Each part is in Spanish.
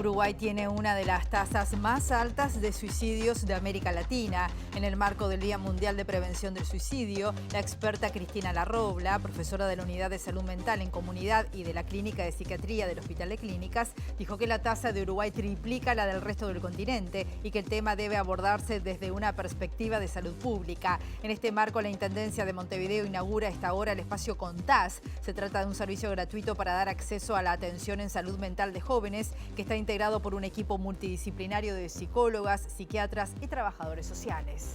Uruguay tiene una de las tasas más altas de suicidios de América Latina. En el marco del Día Mundial de Prevención del Suicidio, la experta Cristina Larrobla, profesora de la Unidad de Salud Mental en Comunidad y de la Clínica de Psiquiatría del Hospital de Clínicas, dijo que la tasa de Uruguay triplica la del resto del continente y que el tema debe abordarse desde una perspectiva de salud pública. En este marco, la Intendencia de Montevideo inaugura a esta hora el espacio Contás. Se trata de un servicio gratuito para dar acceso a la atención en salud mental de jóvenes que está integrado por un equipo multidisciplinario de psicólogas, psiquiatras y trabajadores sociales.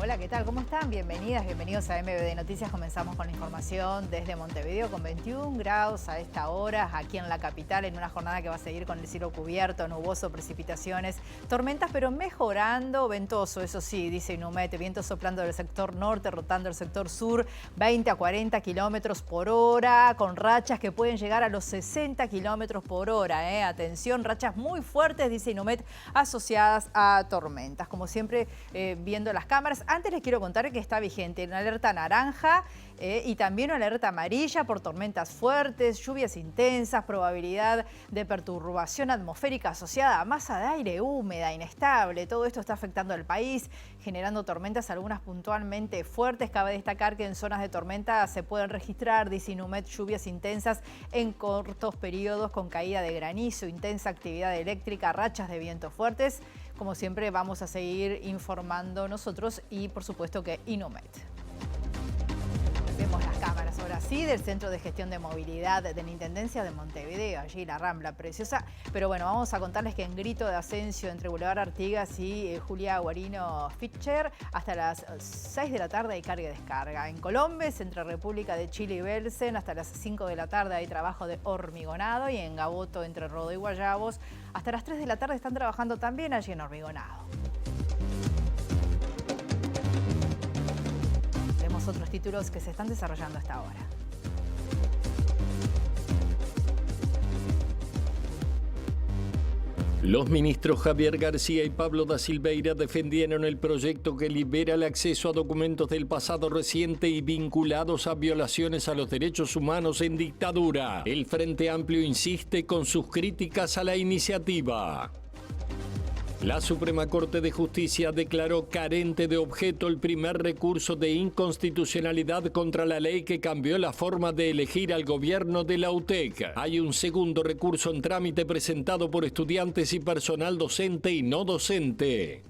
Hola, ¿qué tal? ¿Cómo están? Bienvenidas, bienvenidos a MBD Noticias. Comenzamos con la información desde Montevideo con 21 grados a esta hora, aquí en la capital, en una jornada que va a seguir con el cielo cubierto, nuboso, precipitaciones, tormentas, pero mejorando, ventoso, eso sí, dice Inumet, viento soplando del sector norte, rotando el sector sur, 20 a 40 kilómetros por hora, con rachas que pueden llegar a los 60 kilómetros por hora. Atención, rachas muy fuertes, dice Inumet, asociadas a tormentas. Como siempre, viendo las cámaras. Antes les quiero contar que está vigente una alerta naranja y también una alerta amarilla por tormentas fuertes, lluvias intensas, probabilidad de perturbación atmosférica asociada a masa de aire húmeda, inestable. Todo esto está afectando al país, generando tormentas, algunas puntualmente fuertes. Cabe destacar que en zonas de tormenta se pueden registrar, dice Inumet, lluvias intensas en cortos periodos con caída de granizo, intensa actividad eléctrica, rachas de viento fuertes. Como siempre, vamos a seguir informando nosotros y, por supuesto, que Inumet. Vemos las cámaras ahora sí del Centro de Gestión de Movilidad de la Intendencia de Montevideo, allí la Rambla preciosa. Pero bueno, vamos a contarles que en Grito de Ascencio entre Boulevard Artigas y Julia Guarino Fischer, hasta las 6 de la tarde hay carga y descarga. En Colombes, entre República de Chile y Belsen, hasta las 5 de la tarde hay trabajo de hormigonado. Y en Gaboto, entre Rodó y Guayabos, hasta las 3 de la tarde están trabajando también allí en hormigonado. Vemos otros títulos que se están desarrollando hasta ahora. Los ministros Javier García y Pablo da Silveira defendieron el proyecto que libera el acceso a documentos del pasado reciente y vinculados a violaciones a los derechos humanos en dictadura. El Frente Amplio insiste con sus críticas a la iniciativa. La Suprema Corte de Justicia declaró carente de objeto el primer recurso de inconstitucionalidad contra la ley que cambió la forma de elegir al gobierno de la UTEC. Hay un segundo recurso en trámite presentado por estudiantes y personal docente y no docente.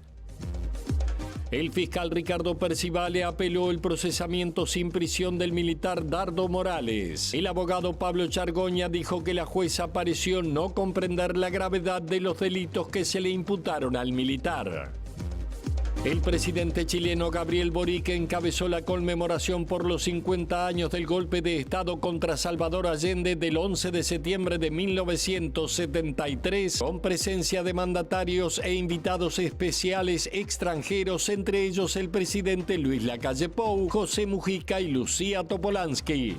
El fiscal Ricardo Percivale apeló el procesamiento sin prisión del militar Dardo Morales. El abogado Pablo Chargoña dijo que la jueza pareció no comprender la gravedad de los delitos que se le imputaron al militar. El presidente chileno Gabriel Boric encabezó la conmemoración por los 50 años del golpe de Estado contra Salvador Allende del 11 de septiembre de 1973, con presencia de mandatarios e invitados especiales extranjeros, entre ellos el presidente Luis Lacalle Pou, José Mujica y Lucía Topolansky.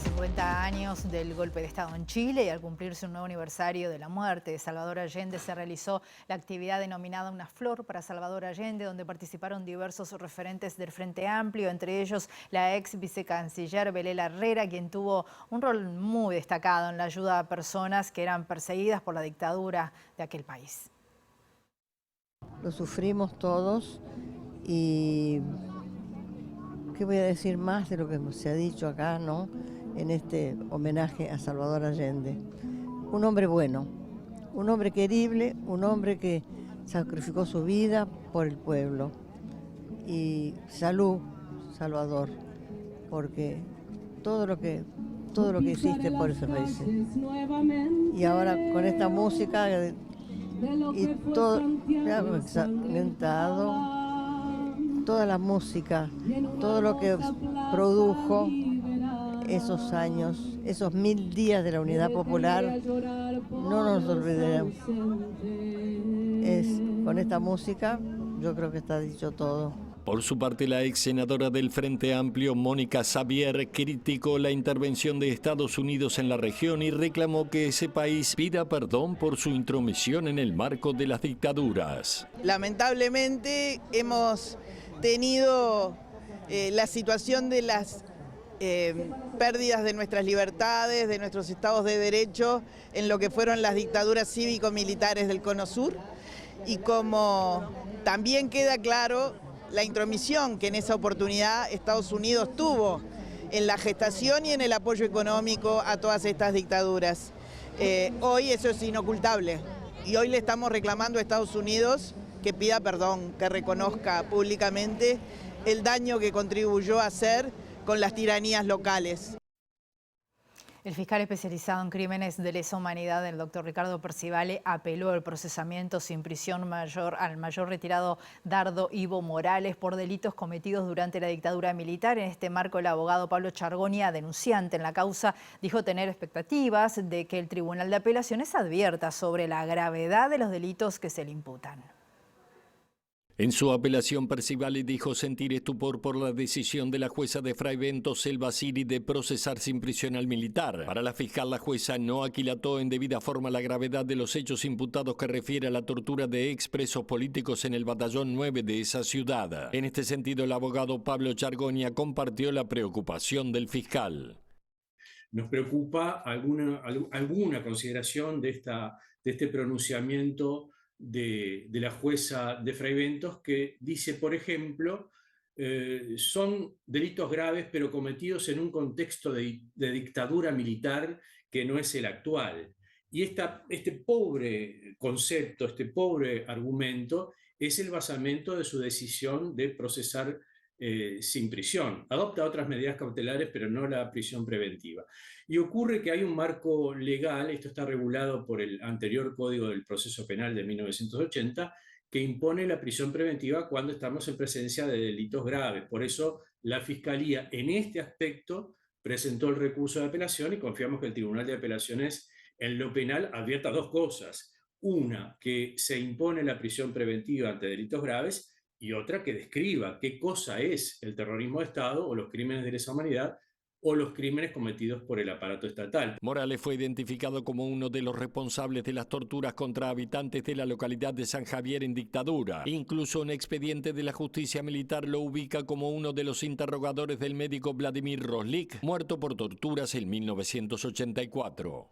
50 años del golpe de Estado en Chile y al cumplirse un nuevo aniversario de la muerte de Salvador Allende se realizó la actividad denominada Una Flor para Salvador Allende, donde participaron diversos referentes del Frente Amplio, entre ellos la ex vicecanciller Belela Herrera, quien tuvo un rol muy destacado en la ayuda a personas que eran perseguidas por la dictadura de aquel país. Lo sufrimos todos y ¿qué voy a decir más de lo que se ha dicho acá, no? En este homenaje a Salvador Allende. Un hombre bueno, un hombre querible, un hombre que sacrificó su vida por el pueblo. Y salud, Salvador, porque todo lo que hiciste por eso lo hice. Y ahora con esta música y todo, ensangrentado, toda la música, todo lo que produjo esos años, esos 1000 días de la Unidad Popular, no nos olvidaremos. Con esta música yo creo que está dicho todo. Por su parte, la ex senadora del Frente Amplio, Mónica Xavier, criticó la intervención de Estados Unidos en la región y reclamó que ese país pida perdón por su intromisión en el marco de las dictaduras. Lamentablemente hemos tenido la situación de las pérdidas de nuestras libertades, de nuestros estados de derecho en lo que fueron las dictaduras cívico-militares del Cono Sur, y como también queda claro la intromisión que en esa oportunidad Estados Unidos tuvo en la gestación y en el apoyo económico a todas estas dictaduras. Hoy eso es inocultable y hoy le estamos reclamando a Estados Unidos que pida perdón, que reconozca públicamente el daño que contribuyó a hacer con las tiranías locales. El fiscal especializado en crímenes de lesa humanidad, el doctor Ricardo Percivale, apeló el procesamiento sin prisión mayor al mayor retirado Dardo Ivo Morales por delitos cometidos durante la dictadura militar. En este marco, el abogado Pablo Chargonia, denunciante en la causa, dijo tener expectativas de que el Tribunal de Apelaciones advierta sobre la gravedad de los delitos que se le imputan. En su apelación, Percivale dijo sentir estupor por la decisión de la jueza de Fraiventos, Selva Siri, de procesar sin prisión al militar. Para la fiscal, la jueza no aquilató en debida forma la gravedad de los hechos imputados que refiere a la tortura de expresos políticos en el batallón 9 de esa ciudad. En este sentido, el abogado Pablo Chargonia compartió la preocupación del fiscal. Nos preocupa alguna consideración de este pronunciamiento de la jueza de Fraiventos, que dice, por ejemplo, son delitos graves pero cometidos en un contexto de dictadura militar que no es el actual. Y este pobre concepto, este pobre argumento es el basamento de su decisión de procesar sin prisión. Adopta otras medidas cautelares, pero no la prisión preventiva. Y ocurre que hay un marco legal, esto está regulado por el anterior Código del Proceso Penal de 1980, que impone la prisión preventiva cuando estamos en presencia de delitos graves. Por eso la Fiscalía en este aspecto presentó el recurso de apelación y confiamos que el Tribunal de Apelaciones en lo penal advierta dos cosas. Una, que se impone la prisión preventiva ante delitos graves, y otra, que describa qué cosa es el terrorismo de Estado o los crímenes de lesa humanidad o los crímenes cometidos por el aparato estatal. Morales fue identificado como uno de los responsables de las torturas contra habitantes de la localidad de San Javier en dictadura. Incluso un expediente de la justicia militar lo ubica como uno de los interrogadores del médico Vladimir Roslik, muerto por torturas en 1984.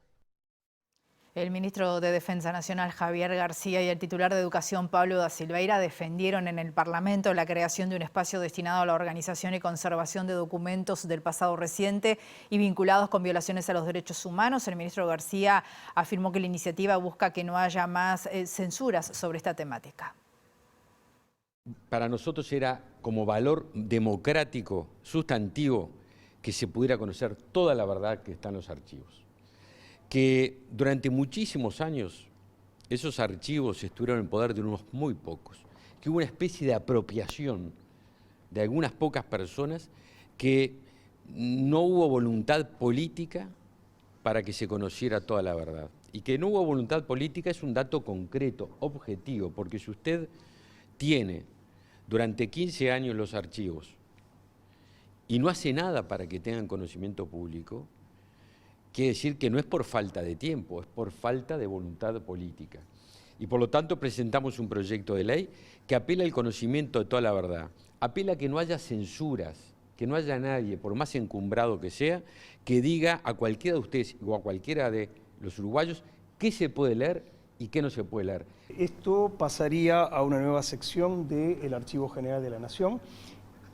El ministro de Defensa Nacional, Javier García, y el titular de Educación, Pablo da Silveira, defendieron en el Parlamento la creación de un espacio destinado a la organización y conservación de documentos del pasado reciente y vinculados con violaciones a los derechos humanos. El ministro García afirmó que la iniciativa busca que no haya más censuras sobre esta temática. Para nosotros era como valor democrático, sustantivo, que se pudiera conocer toda la verdad que está en los archivos. Que durante muchísimos años esos archivos estuvieron en poder de unos muy pocos, que hubo una especie de apropiación de algunas pocas personas, que no hubo voluntad política para que se conociera toda la verdad. Y que no hubo voluntad política es un dato concreto, objetivo, porque si usted tiene durante 15 años los archivos y no hace nada para que tengan conocimiento público, quiere decir que no es por falta de tiempo, es por falta de voluntad política. Y por lo tanto presentamos un proyecto de ley que apela al conocimiento de toda la verdad, apela a que no haya censuras, que no haya nadie, por más encumbrado que sea, que diga a cualquiera de ustedes o a cualquiera de los uruguayos qué se puede leer y qué no se puede leer. Esto pasaría a una nueva sección del Archivo General de la Nación,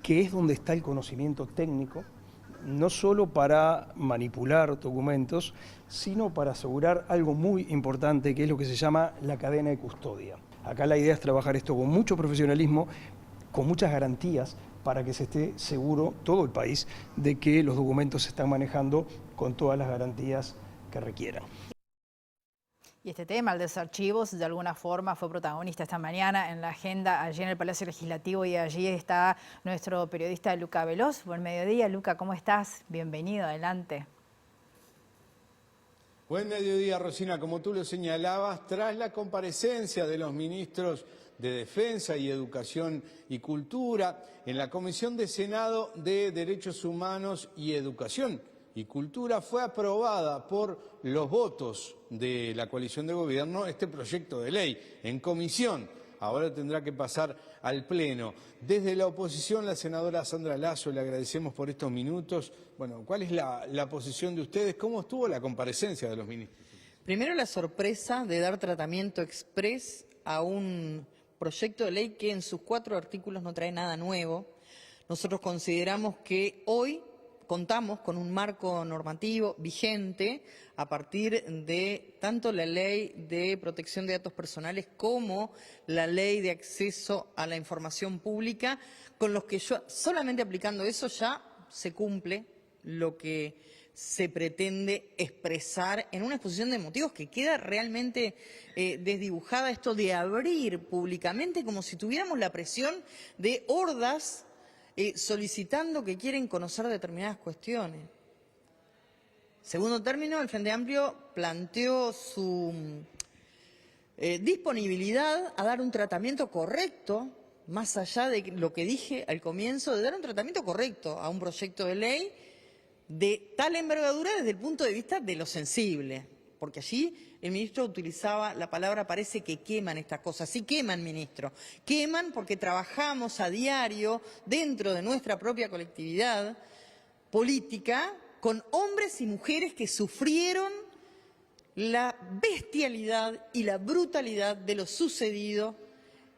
que es donde está el conocimiento técnico, no solo para manipular documentos, sino para asegurar algo muy importante, que es lo que se llama la cadena de custodia. Acá la idea es trabajar esto con mucho profesionalismo, con muchas garantías, para que se esté seguro todo el país de que los documentos se están manejando con todas las garantías que requieran. Y este tema, el de los archivos, de alguna forma fue protagonista esta mañana en la agenda allí en el Palacio Legislativo, y allí está nuestro periodista Luca Veloz. Buen mediodía, Luca, ¿cómo estás? Bienvenido, adelante. Buen mediodía, Rosina. Como tú lo señalabas, tras la comparecencia de los ministros de Defensa y Educación y Cultura, en la Comisión de Senado de Derechos Humanos y Educación y Cultura fue aprobada por los votos de la coalición de gobierno este proyecto de ley en comisión. Ahora tendrá que pasar al Pleno. Desde la oposición, la senadora Sandra Lasso, le agradecemos por estos minutos. Bueno, ¿cuál es la posición de ustedes? ¿Cómo estuvo la comparecencia de los ministros? Primero, la sorpresa de dar tratamiento exprés a un proyecto de ley que en sus 4 artículos no trae nada nuevo. Nosotros consideramos que hoy contamos con un marco normativo vigente a partir de tanto la Ley de Protección de Datos Personales como la Ley de Acceso a la Información Pública, con los que solamente aplicando eso ya se cumple lo que se pretende expresar en una exposición de motivos que queda realmente desdibujada, esto de abrir públicamente como si tuviéramos la presión de hordas solicitando que quieren conocer determinadas cuestiones. Segundo término, el Frente Amplio planteó su disponibilidad a dar un tratamiento correcto, más allá de lo que dije al comienzo, de dar un tratamiento correcto a un proyecto de ley de tal envergadura desde el punto de vista de lo sensible. Porque allí el ministro utilizaba la palabra, parece que queman estas cosas. Sí queman, ministro. Queman porque trabajamos a diario dentro de nuestra propia colectividad política con hombres y mujeres que sufrieron la bestialidad y la brutalidad de lo sucedido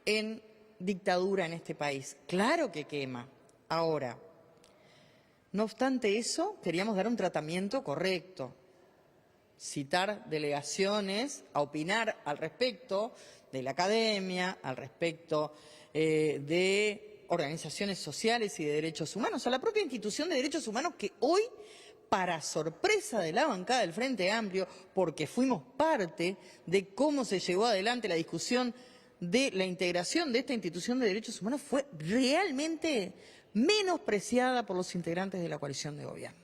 en dictadura en este país. Claro que quema. Ahora, no obstante eso, queríamos dar un tratamiento correcto. Citar delegaciones a opinar al respecto de la academia, al respecto de organizaciones sociales y de derechos humanos, a la propia institución de derechos humanos que hoy, para sorpresa de la bancada del Frente Amplio, porque fuimos parte de cómo se llevó adelante la discusión de la integración de esta institución de derechos humanos, fue realmente menospreciada por los integrantes de la coalición de gobierno.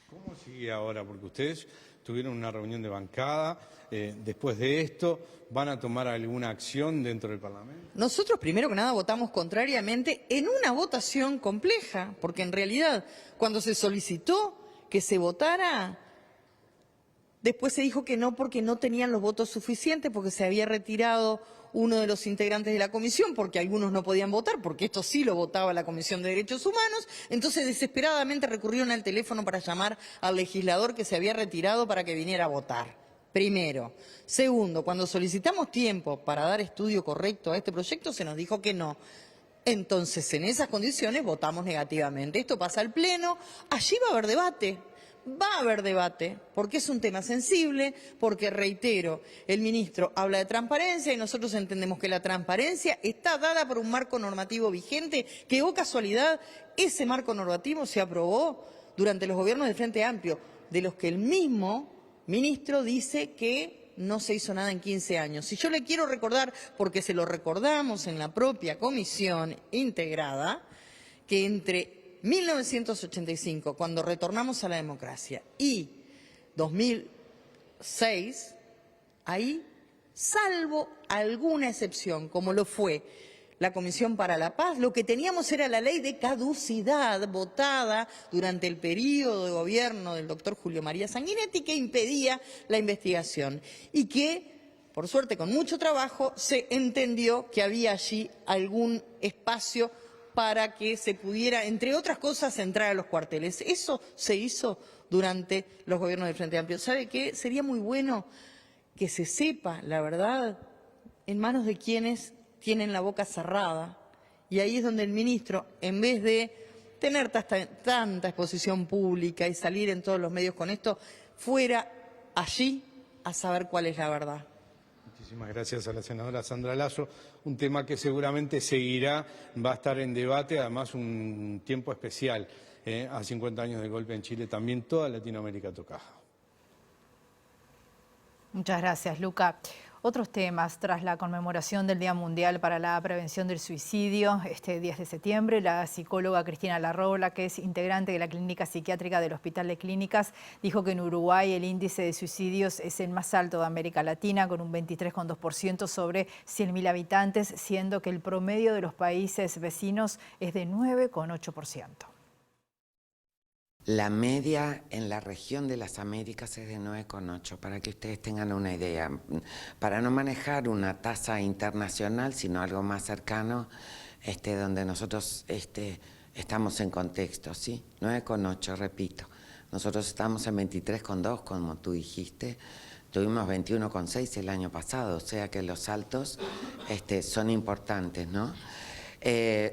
¿Cómo sigue ahora? Porque ustedes tuvieron una reunión de bancada. Después de esto, ¿van a tomar alguna acción dentro del Parlamento? Nosotros, primero que nada, votamos contrariamente en una votación compleja, porque en realidad, cuando se solicitó que se votara, después se dijo que no porque no tenían los votos suficientes, porque se había retirado uno de los integrantes de la comisión, porque algunos no podían votar, porque esto sí lo votaba la Comisión de Derechos Humanos. Entonces, desesperadamente recurrieron al teléfono para llamar al legislador que se había retirado para que viniera a votar. Primero. Segundo, cuando solicitamos tiempo para dar estudio correcto a este proyecto, se nos dijo que no. Entonces, en esas condiciones, votamos negativamente. Esto pasa al Pleno, allí va a haber debate. Va a haber debate, porque es un tema sensible, porque, reitero, el ministro habla de transparencia y nosotros entendemos que la transparencia está dada por un marco normativo vigente, que, oh casualidad, ese marco normativo se aprobó durante los gobiernos del Frente Amplio, de los que el mismo ministro dice que no se hizo nada en 15 años. Y yo le quiero recordar, porque se lo recordamos en la propia comisión integrada, que entre 1985, cuando retornamos a la democracia, y 2006, ahí, salvo alguna excepción, como lo fue la Comisión para la Paz, lo que teníamos era la ley de caducidad votada durante el periodo de gobierno del doctor Julio María Sanguinetti, que impedía la investigación y que, por suerte, con mucho trabajo, se entendió que había allí algún espacio para que se pudiera, entre otras cosas, entrar a los cuarteles. Eso se hizo durante los gobiernos del Frente Amplio. ¿Sabe qué? Sería muy bueno que se sepa la verdad en manos de quienes tienen la boca cerrada. Y ahí es donde el ministro, en vez de tener tanta exposición pública y salir en todos los medios con esto, fuera allí a saber cuál es la verdad. Muchísimas gracias a la senadora Sandra Lasso. Un tema que seguramente seguirá, va a estar en debate, además un tiempo especial. A 50 años del golpe en Chile, también toda Latinoamérica toca. Muchas gracias, Luca. Otros temas, tras la conmemoración del Día Mundial para la Prevención del Suicidio, este 10 de septiembre, la psicóloga Cristina Larrola, que es integrante de la Clínica Psiquiátrica del Hospital de Clínicas, dijo que en Uruguay el índice de suicidios es el más alto de América Latina, con un 23,2% sobre 100.000 habitantes, siendo que el promedio de los países vecinos es de 9,8%. La media en la región de las Américas es de 9,8, para que ustedes tengan una idea. Para no manejar una tasa internacional, sino algo más cercano, donde nosotros estamos en contexto, ¿sí? 9,8, repito. Nosotros estamos en 23,2, como tú dijiste. Tuvimos 21,6 el año pasado, o sea que los saltos son importantes, ¿no?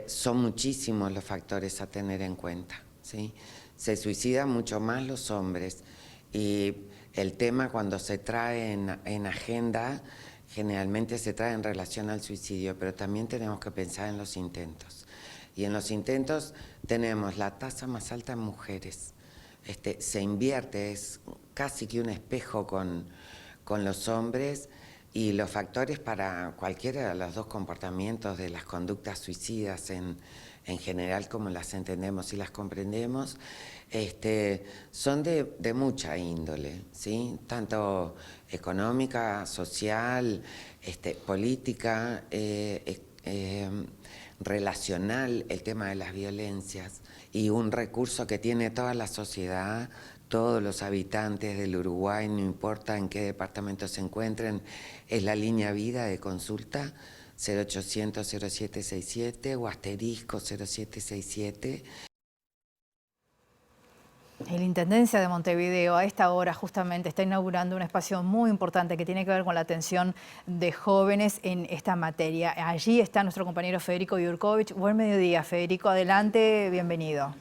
Son muchísimos los factores a tener en cuenta, ¿sí? Se suicidan mucho más los hombres y el tema cuando se trae en agenda generalmente se trae en relación al suicidio, pero también tenemos que pensar en los intentos. Y en los intentos tenemos la tasa más alta en mujeres. Se invierte, es casi que un espejo con los hombres, y los factores para cualquiera de los dos comportamientos de las conductas suicidas en general, como las entendemos y las comprendemos, son de mucha índole, ¿sí? Tanto económica, social, política, relacional, el tema de las violencias, y un recurso que tiene toda la sociedad, todos los habitantes del Uruguay, no importa en qué departamento se encuentren, es la línea vida de consulta 0800-0767 o asterisco 0767. La Intendencia de Montevideo a esta hora justamente está inaugurando un espacio muy importante que tiene que ver con la atención de jóvenes en esta materia. Allí está nuestro compañero Federico Yurkovich. Buen mediodía, Federico. Adelante, bienvenido.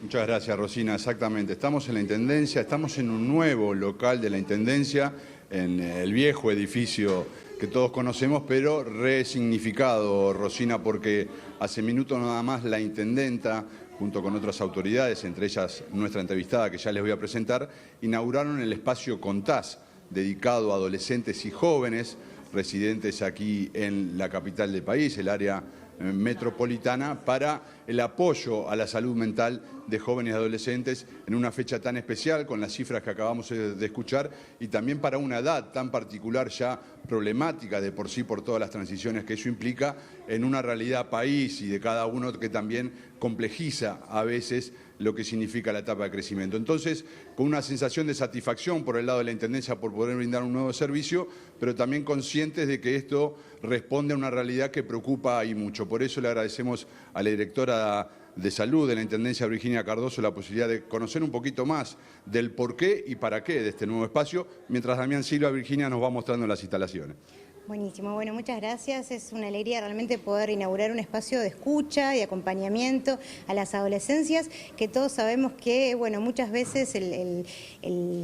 Muchas gracias, Rosina. Exactamente. Estamos en la Intendencia, estamos en un nuevo local de la Intendencia, en el viejo edificio que todos conocemos, pero resignificado, Rosina, porque hace minutos nada más la Intendenta, junto con otras autoridades, entre ellas nuestra entrevistada, que ya les voy a presentar, inauguraron el espacio Contás, dedicado a adolescentes y jóvenes residentes aquí en la capital del país, el área metropolitana, para el apoyo a la salud mental de jóvenes y adolescentes en una fecha tan especial, con las cifras que acabamos de escuchar, y también para una edad tan particular, ya problemática de por sí por todas las transiciones que eso implica, en una realidad país y de cada uno que también complejiza a veces lo que significa la etapa de crecimiento. Entonces, con una sensación de satisfacción por el lado de la Intendencia por poder brindar un nuevo servicio, pero también conscientes de que esto responde a una realidad que preocupa y mucho. Por eso le agradecemos a la directora de Salud de la Intendencia, Virginia Cardoso, la posibilidad de conocer un poquito más del por qué y para qué de este nuevo espacio, mientras Damián Silva, Virginia, nos va mostrando las instalaciones. Buenísimo, bueno, muchas gracias. Es una alegría realmente poder inaugurar un espacio de escucha y acompañamiento a las adolescencias, que todos sabemos que, bueno, muchas veces el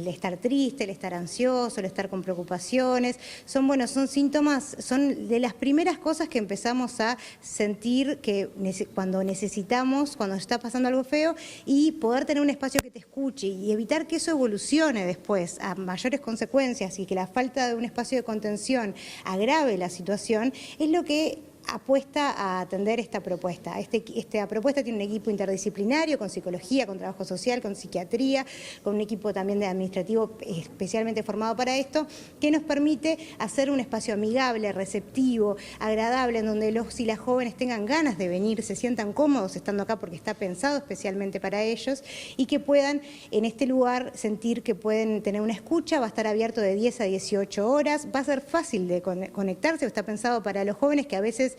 estar triste, el estar ansioso, el estar con preocupaciones, son síntomas, son de las primeras cosas que empezamos a sentir que cuando necesitamos, cuando está pasando algo feo, y poder tener un espacio que te escuche y evitar que eso evolucione después a mayores consecuencias y que la falta de un espacio de contención agrave la situación, es lo que apuesta a atender esta propuesta. Esta propuesta tiene un equipo interdisciplinario con psicología, con trabajo social, con psiquiatría, con un equipo también de administrativo especialmente formado para esto, que nos permite hacer un espacio amigable, receptivo, agradable, en donde los y las jóvenes tengan ganas de venir, se sientan cómodos estando acá porque está pensado especialmente para ellos, y que puedan en este lugar sentir que pueden tener una escucha. Va a estar abierto de 10 a 18 horas, va a ser fácil de conectarse, está pensado para los jóvenes que a veces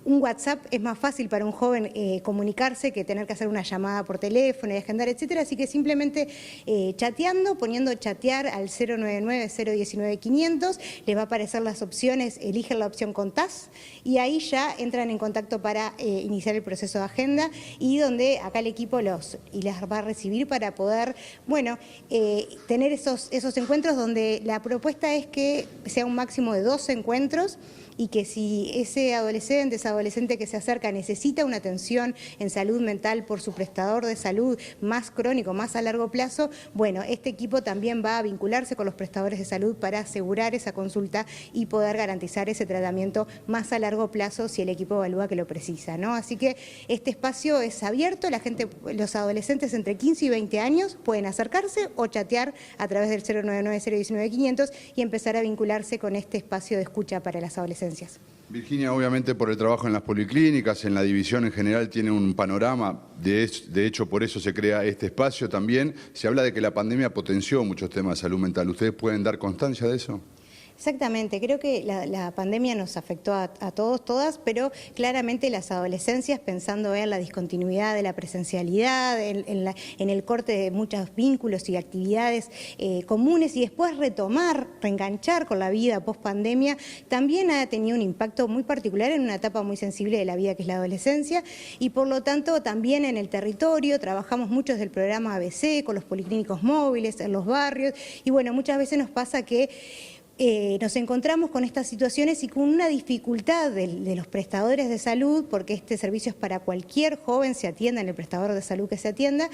un WhatsApp es más fácil para un joven comunicarse que tener que hacer una llamada por teléfono y agendar, etcétera. Así que simplemente chateando, poniendo chatear al 099-019-500, les va a aparecer las opciones, eligen la opción Contás y ahí ya entran en contacto para iniciar el proceso de agenda, y donde acá el equipo las va a recibir para poder, tener esos encuentros, donde la propuesta es que sea un máximo de 2 encuentros, y que si ese adolescente que se acerca necesita una atención en salud mental por su prestador de salud más crónico, más a largo plazo, bueno, este equipo también va a vincularse con los prestadores de salud para asegurar esa consulta y poder garantizar ese tratamiento más a largo plazo si el equipo evalúa que lo precisa, ¿no? Así que este espacio es abierto, los adolescentes entre 15 y 20 años pueden acercarse o chatear a través del 099-019-500 y empezar a vincularse con este espacio de escucha para las adolescencias. Virginia, obviamente por el trabajo en las policlínicas, en la división en general, tiene un panorama, de hecho por eso se crea este espacio también. Se habla de que la pandemia potenció muchos temas de salud mental. ¿Ustedes pueden dar constancia de eso? Exactamente, creo que la pandemia nos afectó a todos, todas, pero claramente las adolescencias, pensando en la discontinuidad de la presencialidad, en el corte de muchos vínculos y actividades comunes y después reenganchar con la vida post pandemia, también ha tenido un impacto muy particular en una etapa muy sensible de la vida que es la adolescencia y por lo tanto también en el territorio trabajamos mucho desde el programa ABC con los policlínicos móviles en los barrios y bueno, muchas veces nos pasa que nos encontramos con estas situaciones y con una dificultad de los prestadores de salud, porque este servicio es para cualquier joven, se atienda en el prestador de salud que se atienda,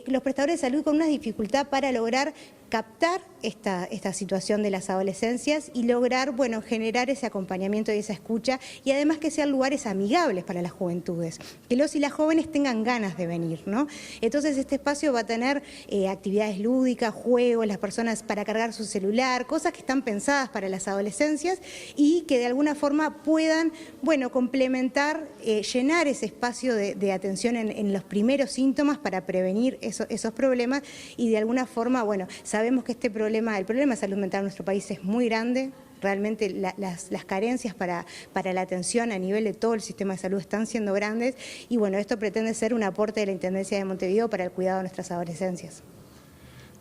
los prestadores de salud con una dificultad para lograr captar esta situación de las adolescencias y lograr, bueno, generar ese acompañamiento y esa escucha y además que sean lugares amigables para las juventudes, que los y las jóvenes tengan ganas de venir, ¿no? Entonces este espacio va a tener actividades lúdicas, juegos, las personas para cargar su celular, cosas que están pensadas para las adolescencias y que de alguna forma puedan, bueno, complementar, llenar ese espacio de atención en los primeros síntomas para prevenir esos problemas y de alguna forma, bueno, sabemos que el problema de salud mental en nuestro país es muy grande, realmente las carencias para la atención a nivel de todo el sistema de salud están siendo grandes y bueno, esto pretende ser un aporte de la Intendencia de Montevideo para el cuidado de nuestras adolescencias.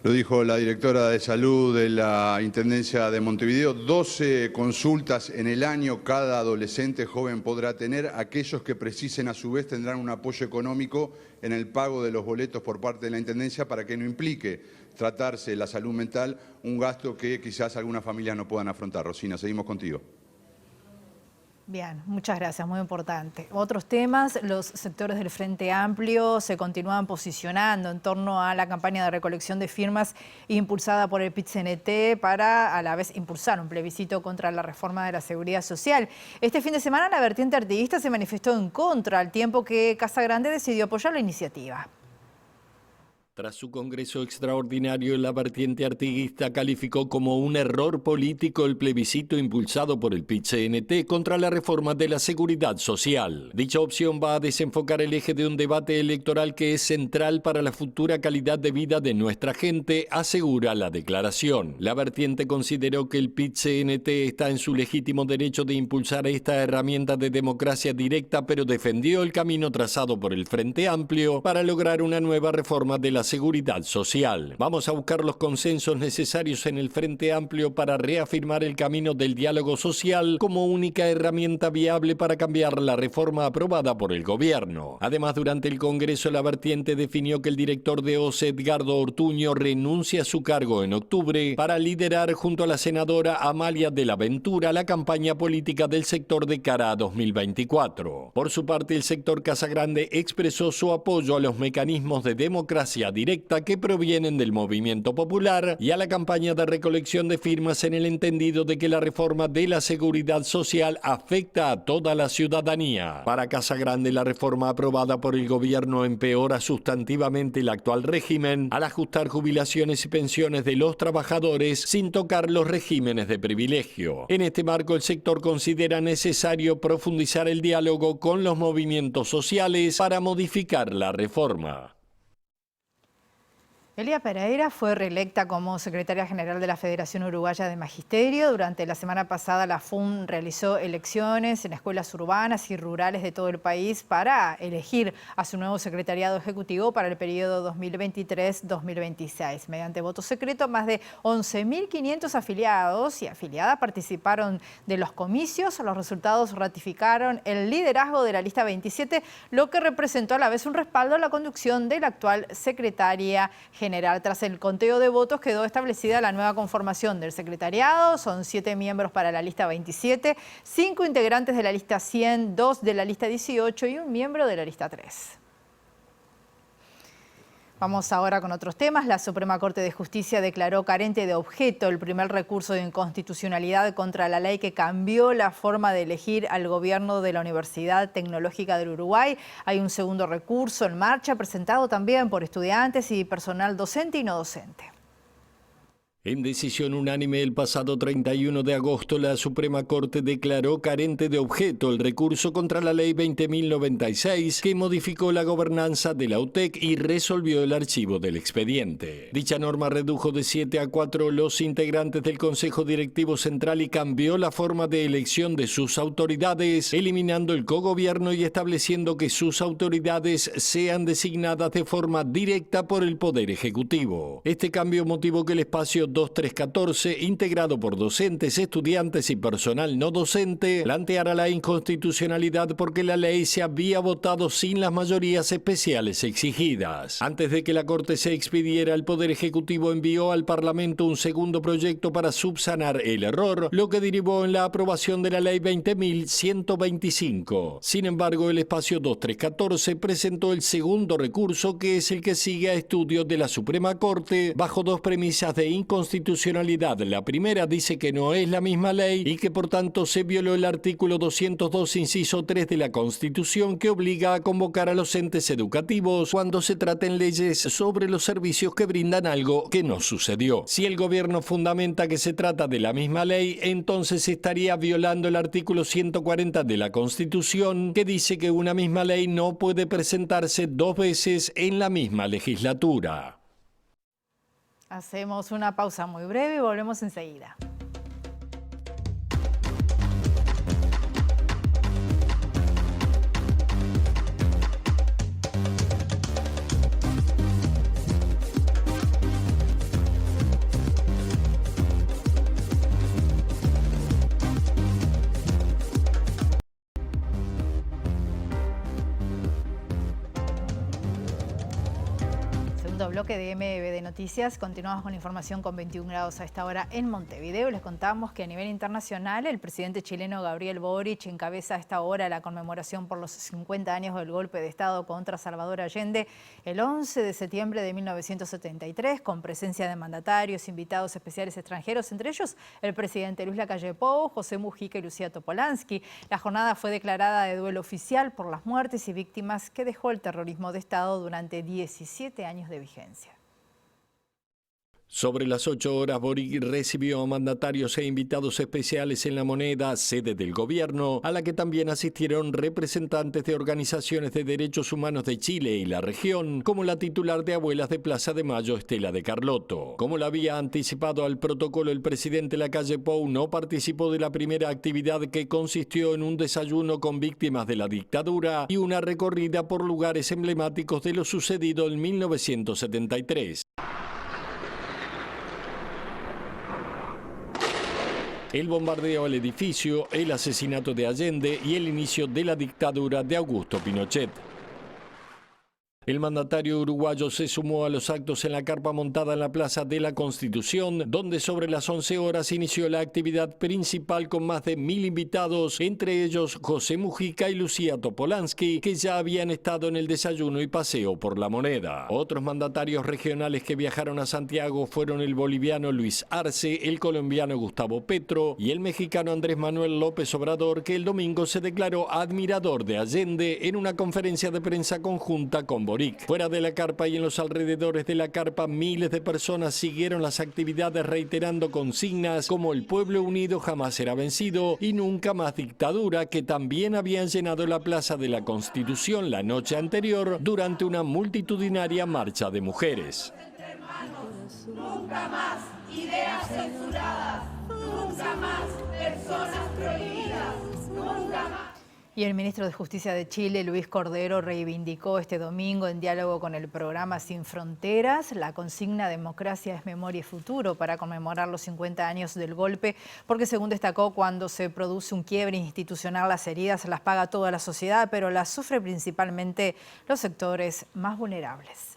Lo dijo la directora de salud de la Intendencia de Montevideo, 12 consultas en el año cada adolescente joven podrá tener. Aquellos que precisen a su vez tendrán un apoyo económico en el pago de los boletos por parte de la Intendencia para que no implique tratarse la salud mental, un gasto que quizás algunas familias no puedan afrontar. Rosina, seguimos contigo. Bien, muchas gracias, muy importante. Otros temas, los sectores del Frente Amplio se continúan posicionando en torno a la campaña de recolección de firmas impulsada por el PIT-CNT para a la vez impulsar un plebiscito contra la reforma de la seguridad social. Este fin de semana la vertiente artiguista se manifestó en contra, al tiempo que Casagrande decidió apoyar la iniciativa. Tras su congreso extraordinario, la vertiente artiguista calificó como un error político el plebiscito impulsado por el PIT-CNT contra la reforma de la seguridad social. Dicha opción va a desenfocar el eje de un debate electoral que es central para la futura calidad de vida de nuestra gente, asegura la declaración. La vertiente consideró que el PIT-CNT está en su legítimo derecho de impulsar esta herramienta de democracia directa, pero defendió el camino trazado por el Frente Amplio para lograr una nueva reforma de la seguridad social. Vamos a buscar los consensos necesarios en el Frente Amplio para reafirmar el camino del diálogo social como única herramienta viable para cambiar la reforma aprobada por el gobierno. Además, durante el Congreso, la vertiente definió que el director de OCE, Edgardo Ortuño, renuncia a su cargo en octubre para liderar junto a la senadora Amalia de la Ventura la campaña política del sector de cara a 2024. Por su parte, el sector Casagrande expresó su apoyo a los mecanismos de democracia directa que provienen del movimiento popular y a la campaña de recolección de firmas en el entendido de que la reforma de la seguridad social afecta a toda la ciudadanía. Para Casagrande, la reforma aprobada por el gobierno empeora sustantivamente el actual régimen al ajustar jubilaciones y pensiones de los trabajadores sin tocar los regímenes de privilegio. En este marco, el sector considera necesario profundizar el diálogo con los movimientos sociales para modificar la reforma. Elia Pereira fue reelecta como secretaria general de la Federación Uruguaya de Magisterio. Durante la semana pasada, la FUM realizó elecciones en escuelas urbanas y rurales de todo el país para elegir a su nuevo secretariado ejecutivo para el periodo 2023-2026. Mediante voto secreto, más de 11.500 afiliados y afiliadas participaron de los comicios. Los resultados ratificaron el liderazgo de la lista 27, lo que representó a la vez un respaldo a la conducción de la actual secretaria general general. Tras el conteo de votos quedó establecida la nueva conformación del secretariado. Son 7 miembros para la lista 27, 5 integrantes de la lista 100, 2 de la lista 18 y un miembro de la lista 3. Vamos ahora con otros temas. La Suprema Corte de Justicia declaró carente de objeto el primer recurso de inconstitucionalidad contra la ley que cambió la forma de elegir al gobierno de la Universidad Tecnológica del Uruguay. Hay un segundo recurso en marcha, presentado también por estudiantes y personal docente y no docente. En decisión unánime el pasado 31 de agosto, la Suprema Corte declaró carente de objeto el recurso contra la Ley 20.096 que modificó la gobernanza de la UTEC y resolvió el archivo del expediente. Dicha norma redujo de 7 a 4 los integrantes del Consejo Directivo Central y cambió la forma de elección de sus autoridades, eliminando el cogobierno y estableciendo que sus autoridades sean designadas de forma directa por el Poder Ejecutivo. Este cambio motivó que el espacio 2314, integrado por docentes, estudiantes y personal no docente, planteara la inconstitucionalidad porque la ley se había votado sin las mayorías especiales exigidas. Antes de que la Corte se expidiera, el Poder Ejecutivo envió al Parlamento un segundo proyecto para subsanar el error, lo que derivó en la aprobación de la Ley 20.125. Sin embargo, el espacio 2314 presentó el segundo recurso, que es el que sigue a estudios de la Suprema Corte, bajo dos premisas de inconstitucionalidad. La primera dice que no es la misma ley y que por tanto se violó el artículo 202, inciso 3 de la Constitución, que obliga a convocar a los entes educativos cuando se traten leyes sobre los servicios que brindan, algo que no sucedió. Si el gobierno fundamenta que se trata de la misma ley, entonces estaría violando el artículo 140 de la Constitución, que dice que una misma ley no puede presentarse dos veces en la misma legislatura. Hacemos una pausa muy breve y volvemos enseguida. Bloque de MBD Noticias. Continuamos con información con 21 grados a esta hora en Montevideo. Les contamos que a nivel internacional el presidente chileno Gabriel Boric encabeza a esta hora la conmemoración por los 50 años del golpe de Estado contra Salvador Allende el 11 de septiembre de 1973, con presencia de mandatarios, invitados especiales extranjeros, entre ellos el presidente Luis Lacalle Pou, José Mujica y Lucía Topolansky. La jornada fue declarada de duelo oficial por las muertes y víctimas que dejó el terrorismo de Estado durante 17 años de vigencia. Sobre las 8 horas, Boric recibió a mandatarios e invitados especiales en La Moneda, sede del gobierno, a la que también asistieron representantes de organizaciones de derechos humanos de Chile y la región, como la titular de Abuelas de Plaza de Mayo, Estela de Carlotto. Como la había anticipado al protocolo, el presidente Lacalle Pou no participó de la primera actividad, que consistió en un desayuno con víctimas de la dictadura y una recorrida por lugares emblemáticos de lo sucedido en 1973. El bombardeo al edificio, el asesinato de Allende y el inicio de la dictadura de Augusto Pinochet. El mandatario uruguayo se sumó a los actos en la carpa montada en la Plaza de la Constitución, donde sobre las 11 horas inició la actividad principal con más de 1000 invitados, entre ellos José Mujica y Lucía Topolansky, que ya habían estado en el desayuno y paseo por La Moneda. Otros mandatarios regionales que viajaron a Santiago fueron el boliviano Luis Arce, el colombiano Gustavo Petro y el mexicano Andrés Manuel López Obrador, que el domingo se declaró admirador de Allende en una conferencia de prensa conjunta con Boric. Fuera de la carpa y en los alrededores de la carpa, miles de personas siguieron las actividades reiterando consignas como "El pueblo unido jamás será vencido" y "Nunca más dictadura", que también habían llenado la Plaza de la Constitución la noche anterior durante una multitudinaria marcha de mujeres. Nunca más ideas censuradas, nunca más personas prohibidas, nunca más. Y el ministro de Justicia de Chile, Luis Cordero, reivindicó este domingo, en diálogo con el programa Sin Fronteras, la consigna "Democracia es memoria y futuro" para conmemorar los 50 años del golpe, porque, según destacó, cuando se produce un quiebre institucional, las heridas las paga toda la sociedad, pero las sufre principalmente los sectores más vulnerables.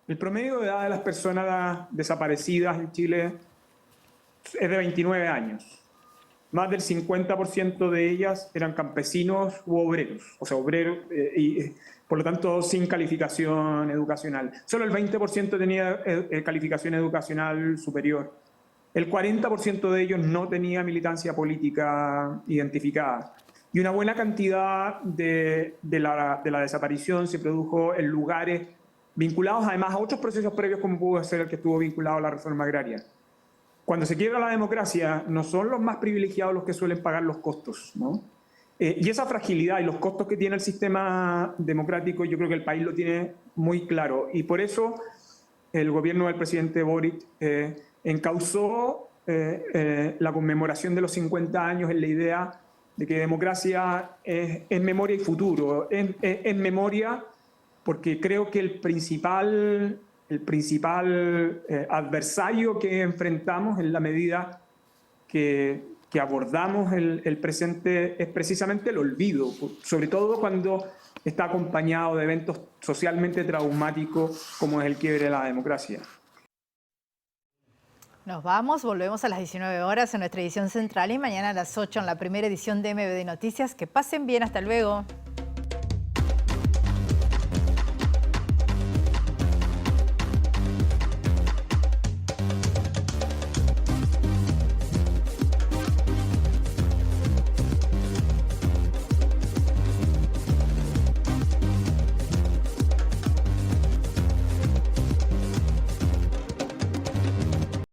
El promedio de edad de las personas desaparecidas en Chile es de 29 años. Más del 50% de ellas eran campesinos u obreros, o sea, obreros, y por lo tanto sin calificación educacional. Solo el 20% tenía calificación educacional superior. El 40% de ellos no tenía militancia política identificada. Y una buena cantidad de la desaparición se produjo en lugares vinculados además a otros procesos previos, como pudo ser el que estuvo vinculado a la reforma agraria. Cuando se quiebra la democracia, no son los más privilegiados los que suelen pagar los costos, ¿no? Y esa fragilidad y los costos que tiene el sistema democrático, yo creo que el país lo tiene muy claro. Y por eso el gobierno del presidente Boric encauzó la conmemoración de los 50 años en la idea de que democracia es memoria y futuro. Es memoria porque creo que el principal adversario que enfrentamos en la medida que abordamos el presente es precisamente el olvido, sobre todo cuando está acompañado de eventos socialmente traumáticos como es el quiebre de la democracia. Nos vamos, volvemos a las 19 horas en nuestra edición central y mañana a las 8 en la primera edición de MBD Noticias. Que pasen bien, hasta luego.